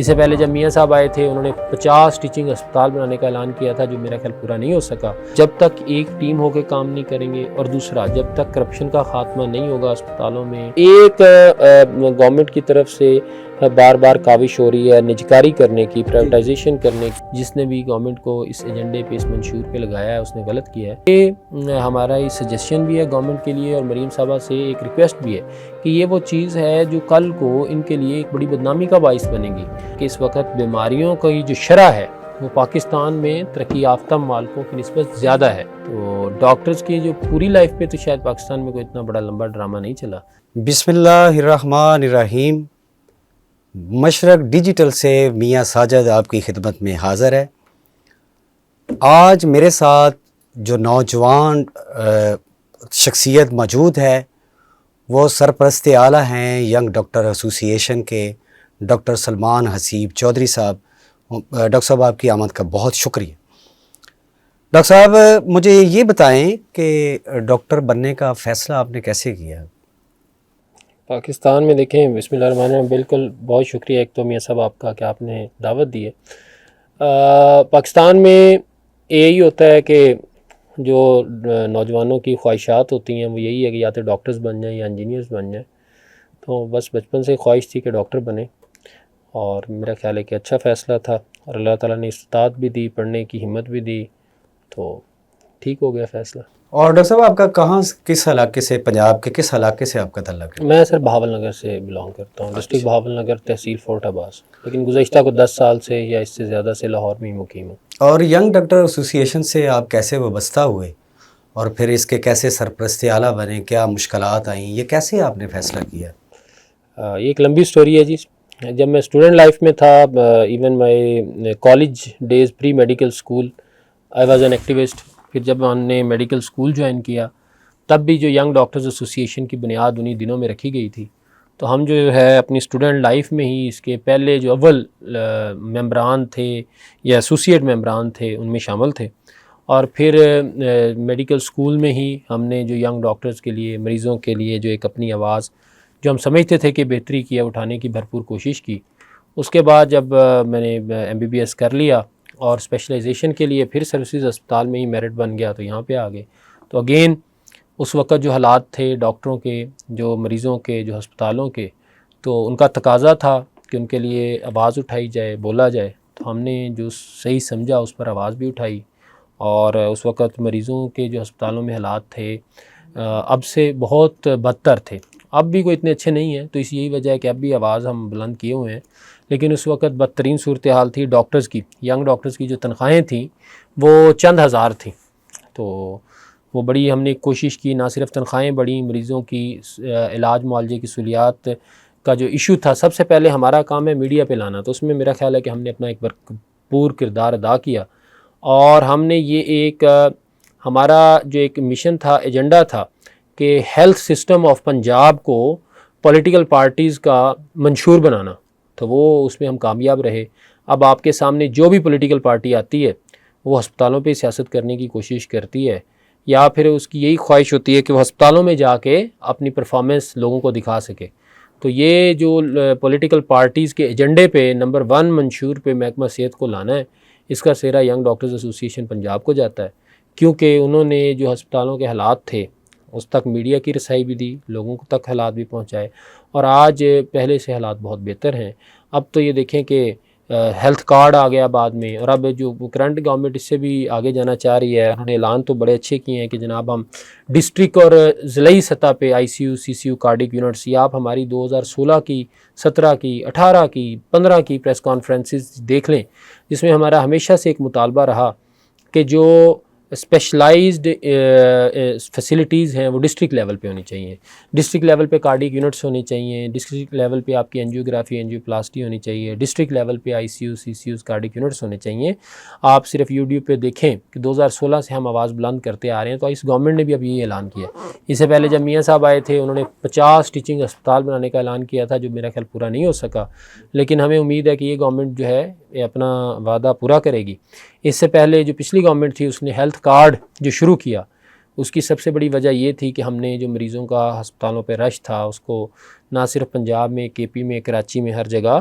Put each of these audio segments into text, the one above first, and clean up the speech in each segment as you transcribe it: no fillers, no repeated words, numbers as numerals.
اس سے پہلے جب میاں صاحب آئے تھے انہوں نے 50 ٹیچنگ اسپتال بنانے کا اعلان کیا تھا، جو میرا خیال پورا نہیں ہو سکا۔ جب تک ایک ٹیم ہو کے کام نہیں کریں گے، اور دوسرا جب تک کرپشن کا خاتمہ نہیں ہوگا اسپتالوں میں، ایک گورنمنٹ کی طرف سے بار بار کاوش ہو رہی ہے نجکاری کرنے کی، پرائیویٹائزیشن کرنے کی۔ جس نے بھی گورنمنٹ کو اس ایجنڈے پہ، اس منشور پہ لگایا ہے، اس نے غلط کیا ہے۔ یہ ہمارا یہ سجیشن بھی ہے گورنمنٹ کے لیے، اور مریم صاحبہ سے ایک ریکویسٹ بھی ہے کہ یہ وہ چیز ہے جو کل کو ان کے لیے ایک بڑی بدنامی کا باعث بنے گی، کہ اس وقت بیماریوں کی جو شرح ہے وہ پاکستان میں ترقی یافتہ ممالکوں کی نسبت زیادہ ہے۔ تو ڈاکٹرز کی جو پوری لائف پہ تو شاید پاکستان میں کوئی اتنا بڑا لمبا ڈرامہ نہیں چلا۔ بسم اللہ الرحمن الرحیم۔ مشرق ڈیجیٹل سے میاں ساجد آپ کی خدمت میں حاضر ہے۔ آج میرے ساتھ جو نوجوان شخصیت موجود ہے وہ سرپرست اعلیٰ ہیں ینگ ڈاکٹر ایسوسی ایشن کے ڈاکٹر سلمان حسیب چودھری صاحب۔ ڈاکٹر صاحب آپ کی آمد کا بہت شکریہ۔ ڈاکٹر صاحب مجھے یہ بتائیں کہ ڈاکٹر بننے کا فیصلہ آپ نے کیسے کیا؟ پاکستان میں دیکھیں، بسم اللہ الرحمن الرحیم، بالکل بہت شکریہ ایک تو میاں صاحب آپ کا کہ آپ نے دعوت دی ہے۔ پاکستان میں یہی ہوتا ہے کہ جو نوجوانوں کی خواہشات ہوتی ہیں وہ یہی ہے کہ یا تو ڈاکٹرز بن جائیں یا انجینئرز بن جائیں۔ تو بس بچپن سے خواہش تھی کہ ڈاکٹر بنے، اور میرا خیال ہے کہ اچھا فیصلہ تھا، اور اللہ تعالیٰ نے استطاعت بھی دی، پڑھنے کی ہمت بھی دی، تو ٹھیک ہو گیا فیصلہ۔ اور ڈاکٹر صاحب آپ کا کہاں، کس علاقے سے، پنجاب کے کس علاقے سے آپ کا تعلق ہے؟ میں سر بہاول نگر سے بلانگ کرتا ہوں، ڈسٹرکٹ بہاول نگر، تحصیل فورٹ عباس، لیکن گزشتہ کو 10 سال سے یا اس سے زیادہ سے لاہور میں ہی مقیم ہوں۔ اور ینگ ڈاکٹر ایسوسی ایشن سے آپ کیسے وابستہ ہوئے، اور پھر اس کے کیسے سرپرست اعلیٰ بنے؟ کیا مشکلات آئیں؟ یہ کیسے آپ نے فیصلہ کیا؟ یہ ایک لمبی سٹوری ہے جی۔ جب میں اسٹوڈنٹ لائف میں تھا، even my college days, pre medical school, I was an activist. پھر جب ہم نے میڈیکل اسکول جوائن کیا، تب بھی جو ینگ ڈاکٹرز ایسوسی ایشن کی بنیاد انہی دنوں میں رکھی گئی تھی۔ تو ہم جو ہے اپنی اسٹوڈنٹ لائف میں ہی اس کے پہلے جو اول ممبران تھے یا ایسوسیٹ ممبران تھے ان میں شامل تھے، اور پھر میڈیکل اسکول میں ہی ہم نے جو ینگ ڈاکٹرز کے لیے، مریضوں کے لیے جو ایک اپنی آواز جو ہم سمجھتے تھے کہ بہتری کی ہے اٹھانے کی بھرپور کوشش کی۔ اس کے بعد جب میں نے MBBS کر لیا اور اسپیشلائزیشن کے لیے پھر سروسز اسپتال میں ہی میرٹ بن گیا، تو یہاں پہ آ گئے۔ تو اگین اس وقت جو حالات تھے ڈاکٹروں کے، جو مریضوں کے، جو ہسپتالوں کے، تو ان کا تقاضا تھا کہ ان کے لیے آواز اٹھائی جائے، بولا جائے۔ تو ہم نے جو صحیح سمجھا اس پر آواز بھی اٹھائی، اور اس وقت مریضوں کے جو ہسپتالوں میں حالات تھے اب سے بہت بدتر تھے۔ اب بھی کوئی اتنے اچھے نہیں ہیں، تو اس یہی وجہ ہے کہ اب بھی آواز ہم بلند کیے ہوئے ہیں، لیکن اس وقت بدترین صورتحال تھی ڈاکٹرز کی۔ ینگ ڈاکٹرز کی جو تنخواہیں تھیں وہ چند ہزار تھیں، تو وہ بڑی ہم نے کوشش کی، نہ صرف تنخواہیں بڑھیں، مریضوں کی علاج معالجے کی سہولیات کا جو ایشو تھا، سب سے پہلے ہمارا کام ہے میڈیا پہ لانا، تو اس میں میرا خیال ہے کہ ہم نے اپنا ایک بھرپور کردار ادا کیا، اور ہم نے یہ ایک ہمارا جو ایک مشن تھا، ایجنڈا تھا کہ ہیلتھ سسٹم آف پنجاب کو پولیٹیکل پارٹیز کا منشور بنانا، تو وہ اس میں ہم کامیاب رہے۔ اب آپ کے سامنے جو بھی پولیٹیکل پارٹی آتی ہے وہ ہسپتالوں پہ سیاست کرنے کی کوشش کرتی ہے، یا پھر اس کی یہی خواہش ہوتی ہے کہ وہ ہسپتالوں میں جا کے اپنی پرفارمنس لوگوں کو دکھا سکے۔ تو یہ جو پولیٹیکل پارٹیز کے ایجنڈے پہ نمبر 1 منشور پہ محکمہ صحت کو لانا ہے، اس کا سہرا ینگ ڈاکٹرز ایسوسی ایشن پنجاب کو جاتا ہے، کیونکہ انہوں نے جو ہسپتالوں کے حالات تھے اس تک میڈیا کی رسائی بھی دی، لوگوں تک حالات بھی پہنچائے، اور آج پہلے سے حالات بہت بہتر ہیں۔ اب تو یہ دیکھیں کہ ہیلتھ کارڈ آ گیا بعد میں، اور اب جو کرنٹ گورنمنٹ اس سے بھی آگے جانا چاہ رہی ہے۔ انہوں نے اعلان تو بڑے اچھے کیے ہیں کہ جناب ہم ڈسٹرکٹ اور ضلعی سطح پہ ICU CCU کارڈک یونٹس، یا آپ ہماری 2016 کی، 17 کی، 18 کی، 15 کی پریس کانفرنسز دیکھ لیں، جس میں ہمارا ہمیشہ سے ایک مطالبہ رہا کہ جو اسپیشلائزڈ فیسلٹیز ہیں وہ ڈسٹرکٹ لیول پہ ہونی چاہیے، ڈسٹرکٹ لیول پہ کارڈک یونٹس ہونے چاہیے، ڈسٹرکٹ لیول پہ آپ کی اینجیوگرافی، اینجیوپلاسٹی ہونی چاہیے، ڈسٹرکٹ لیول پہ ICU CCUs کارڈک یونٹس ہونے چاہیے۔ آپ صرف YouTube پہ دیکھیں کہ 2016 سے ہم آواز بلند کرتے آ رہے ہیں، تو اس گورنمنٹ نے بھی اب یہ اعلان کیا۔ اس سے پہلے جب میاں صاحب آئے تھے انہوں نے 50 ٹیچنگ اسپتال بنانے کا اعلان کیا تھا، جو میرا خیال پورا نہیں ہو سکا، لیکن ہمیں امید ہے کہ یہ گورنمنٹ جو ہے یہ اپنا وعدہ پورا کرے گی۔ اس سے پہلے جو پچھلی گورنمنٹ تھی اس نے ہیلتھ کارڈ جو شروع کیا، اس کی سب سے بڑی وجہ یہ تھی کہ ہم نے جو مریضوں کا ہسپتالوں پہ رش تھا اس کو نہ صرف پنجاب میں، KP میں، کراچی میں، ہر جگہ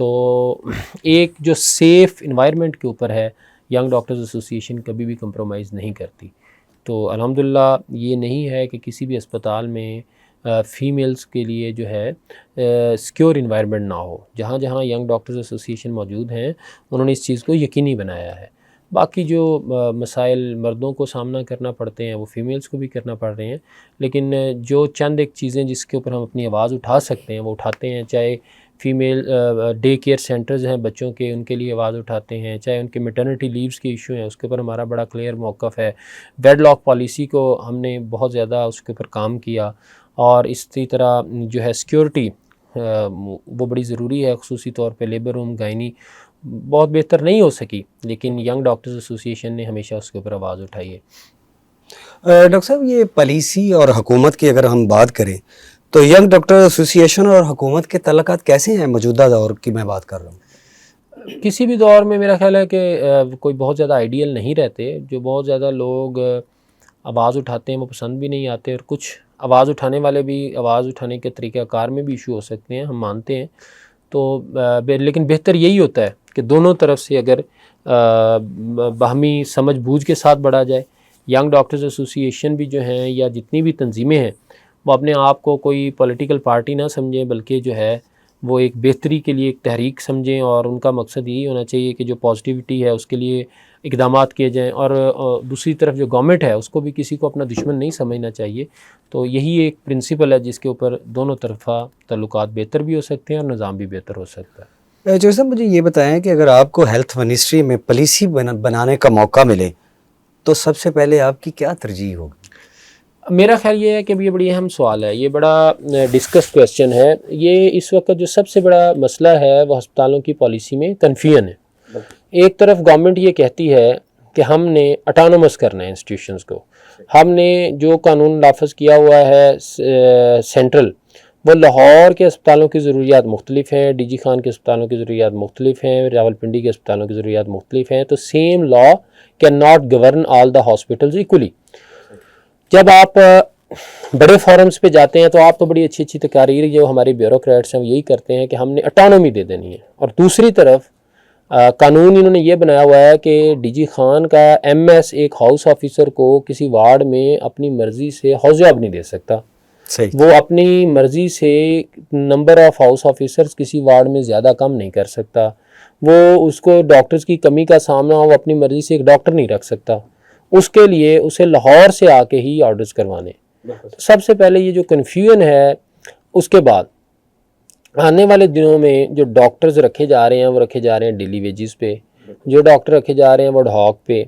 تو ایک جو سیف انوائرمنٹ کے اوپر ہے ینگ ڈاکٹرز ایسوسی ایشن کبھی بھی کمپرومائز نہیں کرتی. تو الحمدللہ یہ نہیں ہے کہ کسی بھی اسپتال میں فیمیلز کے لیے جو ہے سیکیور انوائرمنٹ نہ ہو. جہاں جہاں ینگ ڈاکٹرز ایسوسی ایشن موجود ہیں انہوں نے اس چیز کو یقینی بنایا ہے. باقی جو مسائل مردوں کو سامنا کرنا پڑتے ہیں وہ فیمیلز کو بھی کرنا پڑ رہے ہیں، لیکن جو چند ایک چیزیں جس کے اوپر ہم اپنی آواز اٹھا سکتے ہیں وہ اٹھاتے ہیں. چاہے فیمیل ڈے کیئر سینٹرز ہیں بچوں کے، ان کے لیے آواز اٹھاتے ہیں. چاہے ان کے میٹرنٹی لیوز کے ایشو ہیں، اس کے اوپر ہمارا بڑا کلیئر موقف ہے. ویڈ لاک پالیسی کو ہم نے بہت زیادہ اس کے اوپر کام کیا. اور اسی طرح جو ہے سیکیورٹی وہ بڑی ضروری ہے، خصوصی طور پہ لیبر روم گائنی بہت بہتر نہیں ہو سکی، لیکن ینگ ڈاکٹرز ایسوسی ایشن نے ہمیشہ اس کے اوپر آواز اٹھائی ہے. ڈاکٹر صاحب یہ پالیسی اور حکومت کی اگر ہم بات کریں تو ینگ ڈاکٹر ایسوسی ایشن اور حکومت کے تعلقات کیسے ہیں؟ موجودہ دور کی میں بات کر رہا ہوں. کسی بھی دور میں میرا خیال ہے کہ کوئی بہت زیادہ آئیڈیل نہیں رہتے. جو بہت زیادہ لوگ آواز اٹھاتے ہیں وہ پسند بھی نہیں آتے، اور کچھ آواز اٹھانے والے بھی آواز اٹھانے کے طریقہ کار میں بھی ایشو ہو سکتے ہیں، ہم مانتے ہیں. تو لیکن بہتر یہی ہوتا ہے کہ دونوں طرف سے اگر باہمی سمجھ بوجھ کے ساتھ بڑھا جائے. ینگ ڈاکٹرز ایسوسی ایشن بھی جو ہیں یا جتنی بھی تنظیمیں ہیں وہ اپنے آپ کو کوئی پولیٹیکل پارٹی نہ سمجھیں، بلکہ جو ہے وہ ایک بہتری کے لیے ایک تحریک سمجھیں، اور ان کا مقصد یہی ہونا چاہیے کہ جو پازیٹیوٹی ہے اس کے لیے اقدامات کیے جائیں. اور دوسری طرف جو گورنمنٹ ہے اس کو بھی کسی کو اپنا دشمن نہیں سمجھنا چاہیے. تو یہی ایک پرنسپل ہے جس کے اوپر دونوں طرفہ تعلقات بہتر بھی ہو سکتے ہیں اور نظام بھی بہتر ہو سکتا ہے. جو صاحب مجھے یہ بتائیں کہ اگر آپ کو ہیلتھ منسٹری میں پالیسی بنانے کا موقع ملے تو سب سے پہلے آپ کی کیا ترجیح ہوگی؟ میرا خیال یہ ہے کہ یہ بڑی اہم سوال ہے، یہ بڑا ڈسکس کویسچن ہے. یہ اس وقت جو سب سے بڑا مسئلہ ہے وہ ہسپتالوں کی پالیسی میں کنفیوژن ہے. ایک طرف گورنمنٹ یہ کہتی ہے کہ ہم نے اٹانومس کرنا ہے انسٹیٹیوشنز کو، ہم نے جو قانون نافذ کیا ہوا ہے سینٹرل، وہ لاہور کے اسپتالوں کی ضروریات مختلف ہیں، ڈی جی خان کے اسپتالوں کی ضروریات مختلف ہیں، راول پنڈی کے اسپتالوں کی ضروریات مختلف ہیں. تو same law can not govern all the hospitals equally. جب آپ بڑے فورمز پہ جاتے ہیں تو آپ تو بڑی اچھی اچھی تقاریر جو ہمارے بیوروکریٹس ہیں وہ یہی کرتے ہیں کہ ہم نے اٹانومی دے دینی ہے. اور دوسری طرف قانون انہوں نے یہ بنایا ہوا ہے کہ ڈی جی خان کا ایم ایس ایک ہاؤس آفیسر کو کسی وارڈ میں اپنی مرضی سے ہاؤس جاب نہیں دے سکتا. وہ اپنی مرضی سے نمبر آف ہاؤس آفیسرز کسی وارڈ میں زیادہ کم نہیں کر سکتا. وہ اس کو ڈاکٹرز کی کمی کا سامنا وہ اپنی مرضی سے ایک ڈاکٹر نہیں رکھ سکتا. اس کے لیے اسے لاہور سے آ کے ہی آرڈرز کروانے. سب سے پہلے یہ جو کنفیوژن ہے، اس کے بعد آنے والے دنوں میں جو ڈاکٹرز رکھے جا رہے ہیں وہ رکھے جا رہے ہیں ڈیلی ویجز پہ، جو ڈاکٹر رکھے جا رہے ہیں وہ ایڈ-ہاک پہ.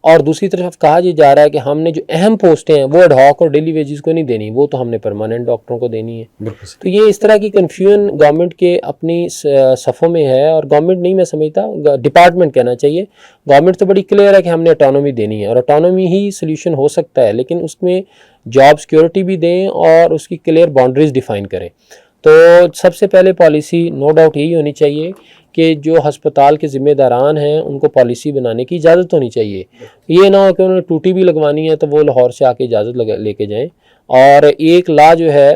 اور دوسری طرف کہا یہ جا رہا ہے کہ ہم نے جو اہم پوسٹیں ہیں وہ ایڈ-ہاک اور ڈیلی ویجز کو نہیں دینی، وہ تو ہم نے پرماننٹ ڈاکٹروں کو دینی ہے. تو یہ اس طرح کی کنفیوژن گورنمنٹ کے اپنی صفوں میں ہے. اور گورنمنٹ نہیں، میں سمجھتا ڈپارٹمنٹ کہنا چاہیے. گورنمنٹ تو بڑی کلیئر ہے کہ ہم نے اٹانومی دینی ہے، اور اٹانومی ہی سلیوشن ہو سکتا ہے، لیکن اس میں جاب سیکیورٹی بھی دیں اور اس کی کلیئر باؤنڈریز ڈیفائن کریں. تو سب سے پہلے پالیسی نو ڈاؤٹ یہی ہونی چاہیے کہ جو ہسپتال کے ذمہ داران ہیں ان کو پالیسی بنانے کی اجازت ہونی چاہیے. یہ نہ ہو کہ انہوں نے ٹوٹی بھی لگوانی ہے تو وہ لاہور سے آ کے اجازت لے کے جائیں. اور ایک لا جو ہے،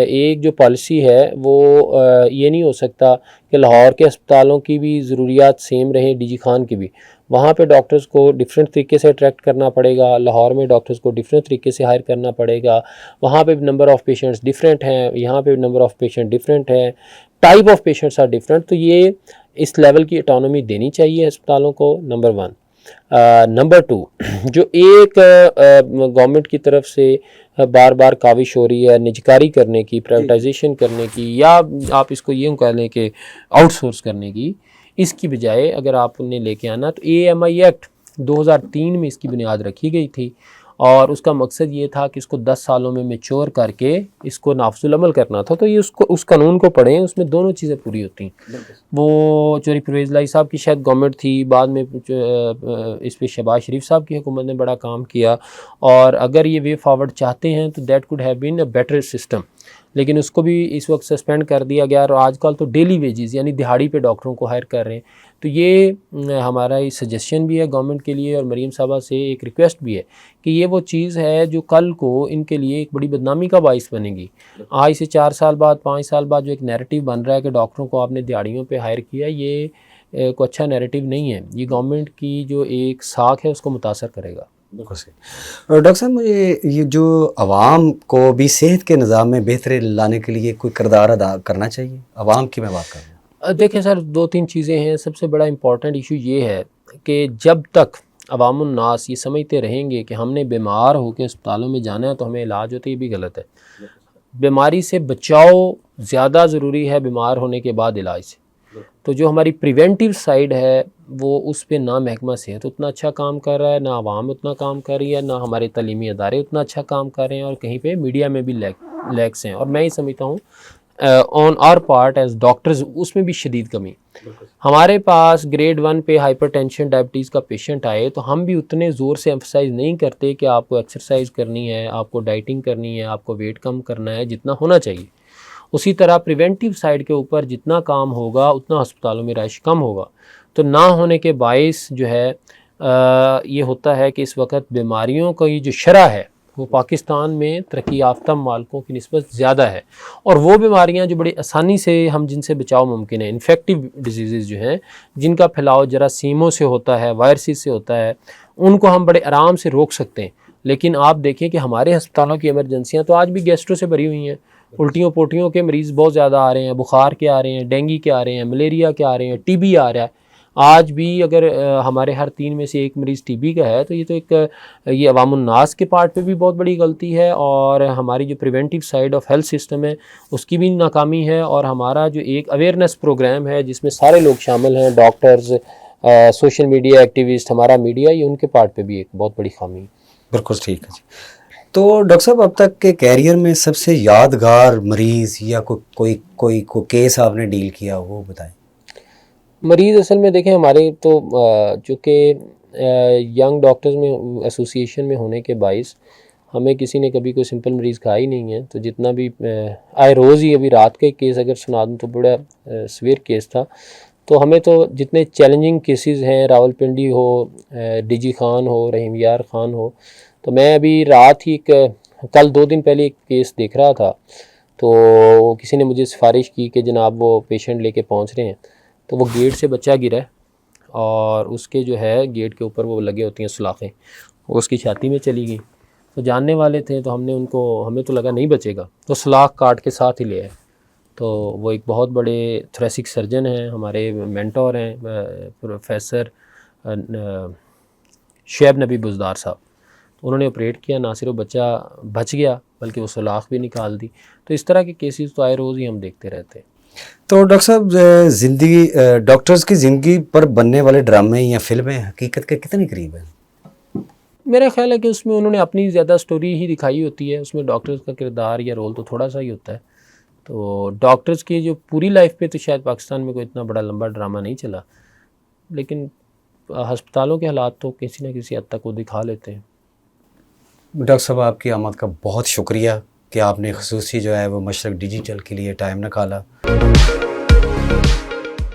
ایک جو پالیسی ہے وہ یہ نہیں ہو سکتا کہ لاہور کے ہسپتالوں کی بھی ضروریات سیم رہیں، ڈی جی خان کی بھی. وہاں پہ ڈاکٹرز کو ڈفرینٹ طریقے سے اٹریکٹ کرنا پڑے گا، لاہور میں ڈاکٹرز کو ڈفرینٹ طریقے سے ہائر کرنا پڑے گا. وہاں پہ نمبر آف پیشنٹس ڈفرینٹ ہیں، یہاں پہ نمبر آف پیشنٹ ڈفرینٹ ہیں، type of patients are different. تو یہ اس لیول کی اٹانومی دینی چاہیے ہسپتالوں کو، نمبر 1. نمبر 2، جو ایک گورنمنٹ کی طرف سے بار بار کاوش ہو رہی ہے نجکاری کرنے کی، پرائیویٹائزیشن کرنے کی، یا آپ اس کو یہ کہہ لیں کہ آؤٹ سورس کرنے کی، اس کی بجائے اگر آپ نے لے کے آنا تو AMI ایکٹ 2003 میں اس کی بنیاد رکھی گئی تھی. اور اس کا مقصد یہ تھا کہ اس کو 10 سالوں میں میچور کر کے اس کو نافذ العمل کرنا تھا. تو یہ اس قانون کو پڑھیں، اس میں دونوں چیزیں پوری ہوتی ہیں. وہ چوری پرویز لائی صاحب کی شاید گورنمنٹ تھی، بعد میں اس پہ شہباز شریف صاحب کی حکومت نے بڑا کام کیا. اور اگر یہ وے فارورڈ چاہتے ہیں تو that could have been a better system. لیکن اس کو بھی اس وقت سسپینڈ کر دیا گیا، اور آج کل تو ڈیلی ویجز یعنی دہاڑی پہ ڈاکٹروں کو ہائر کر رہے ہیں. تو یہ ہمارا یہ سجیشن بھی ہے گورنمنٹ کے لیے، اور مریم صاحبہ سے ایک ریکویسٹ بھی ہے کہ یہ وہ چیز ہے جو کل کو ان کے لیے ایک بڑی بدنامی کا باعث بنے گی. آج سے 4 سال بعد 5 سال بعد جو ایک نیریٹو بن رہا ہے کہ ڈاکٹروں کو آپ نے دیہڑیوں پہ ہائر کیا، یہ کوئی اچھا نیریٹو نہیں ہے. یہ گورنمنٹ کی جو ایک ساکھ ہے اس کو متاثر کرے گا. بالکل صحیح. اور ڈاکٹر صاحب مجھے یہ جو عوام کو بھی صحت کے نظام میں بہتری لانے کے لیے کوئی کردار ادا کرنا چاہیے، عوام کی میں بات کر رہا ہوں. دیکھیں سر، 2-3 چیزیں ہیں. سب سے بڑا امپورٹنٹ ایشو یہ ہے کہ جب تک عوام الناس یہ سمجھتے رہیں گے کہ ہم نے بیمار ہو کے اسپتالوں میں جانا ہے تو ہمیں علاج ہوتا ہے، یہ بھی غلط ہے. بیماری سے بچاؤ زیادہ ضروری ہے بیمار ہونے کے بعد علاج سے. تو جو ہماری پریونٹیو سائیڈ ہے وہ اس پہ نہ محکمہ صحت اتنا اچھا کام کر رہا ہے، نہ عوام اتنا کام کر رہی ہے، نہ ہمارے تعلیمی ادارے اتنا اچھا کام کر رہے ہیں، اور کہیں پہ میڈیا میں بھی لیکس ہیں. اور میں یہ سمجھتا ہوں on our part as doctors اس میں بھی شدید کمی. ہمارے پاس گریڈ 1 پہ ہائپر ٹینشن ڈائبٹیز کا پیشنٹ آئے تو ہم بھی اتنے زور سے ایمفسائز نہیں کرتے کہ آپ کو ایکسرسائز کرنی ہے، آپ کو ڈائٹنگ کرنی ہے، آپ کو ویٹ کم کرنا ہے، جتنا ہونا چاہیے. اسی طرح پریونٹیو سائیڈ کے اوپر جتنا کام ہوگا اتنا ہسپتالوں میں رش کم ہوگا. تو نہ ہونے کے باعث جو ہے یہ ہوتا ہے کہ اس وقت بیماریوں کا یہ جو شرح ہے وہ پاکستان میں ترقی یافتہ ممالکوں کی نسبت زیادہ ہے. اور وہ بیماریاں جو بڑی آسانی سے ہم جن سے بچاؤ ممکن ہے، انفیکٹیو ڈیزیزز جو ہیں جن کا پھیلاؤ جراثیموں سے ہوتا ہے، وائرسز سے ہوتا ہے، ان کو ہم بڑے آرام سے روک سکتے ہیں. لیکن آپ دیکھیں کہ ہمارے ہسپتالوں کی ایمرجنسیاں تو آج بھی گیسٹرو سے بھری ہوئی ہیں. الٹیوں پوٹیوں کے مریض بہت زیادہ آ رہے ہیں، بخار کے آ رہے ہیں، ڈینگی کے آ رہے ہیں، ملیریا کے آ رہے ہیں، ٹی بی آ رہا ہے. آج بھی اگر ہمارے ہر 3 میں سے 1 مریض ٹی بی کا ہے تو یہ تو ایک یہ عوام الناس کے پارٹ پہ بھی بہت بڑی غلطی ہے، اور ہماری جو preventive side of health system ہے اس کی بھی ناکامی ہے. اور ہمارا جو ایک اویئرنیس پروگرام ہے جس میں سارے لوگ شامل ہیں، ڈاکٹرز، سوشل میڈیا ایکٹیوسٹ، ہمارا میڈیا، یہ ان کے پارٹ پہ بھی ایک بہت بڑی خامی ہے. بالکل ٹھیک ہے جی. تو ڈاکٹر صاحب اب تک کے کیریئر میں سب سے یادگار مریض یا کوئی کیس آپ نے ڈیل کیا وہ بتائیں. مریض اصل میں دیکھیں ہمارے تو چونکہ ینگ ڈاکٹرز میں ایسوسیشن میں ہونے کے باعث ہمیں کسی نے کبھی کوئی سمپل مریض کہا ہی نہیں ہے. تو جتنا بھی آئے روز ہی ابھی رات کا ایک کیس اگر سنا دوں تو بڑا سویر کیس تھا. تو ہمیں تو جتنے چیلنجنگ کیسز ہیں، راول پنڈی ہو، ڈی جی خان ہو، رحیم یار خان ہو، تو میں ابھی رات ہی کل 2 دن پہلے ایک کیس دیکھ رہا تھا. تو کسی نے مجھے سفارش کی کہ جناب وہ پیشنٹ لے کے پہنچ رہے ہیں. تو وہ گیٹ سے بچہ گرا ہے اور اس کے جو ہے گیٹ کے اوپر وہ لگے ہوتی ہیں سلاخیں، وہ اس کی چھاتی میں چلی گئی. تو جاننے والے تھے تو ہمیں تو لگا نہیں بچے گا، تو سلاخ کاٹ کے ساتھ ہی لے آئے. تو وہ ایک بہت بڑے تھریسک سرجن ہیں، ہمارے مینٹور ہیں پروفیسر شعیب نبی بزدار صاحب. تو انہوں نے آپریٹ کیا، نہ صرف بچہ بچ گیا بلکہ وہ سلاخ بھی نکال دی. تو اس طرح کے کیسز تو آئے روز ہی ہم دیکھتے رہتے ہیں. تو ڈاکٹر صاحب ڈاکٹرز کی زندگی پر بننے والے ڈرامے یا فلمیں حقیقت کے کتنے قریب ہیں؟ میرا خیال ہے کہ اس میں انہوں نے اپنی زیادہ سٹوری ہی دکھائی ہوتی ہے، اس میں ڈاکٹرز کا کردار یا رول تو تھوڑا سا ہی ہوتا ہے. تو ڈاکٹرز کی جو پوری لائف پہ تو شاید پاکستان میں کوئی اتنا بڑا لمبا ڈرامہ نہیں چلا، لیکن ہسپتالوں کے حالات تو کسی نہ کسی حد تک وہ دکھا لیتے ہیں. ڈاکٹر صاحب آپ کی آمد کا بہت شکریہ کہ آپ نے خصوصی جو ہے وہ مشرق ڈیجیٹل کے لیے ٹائم نکالا.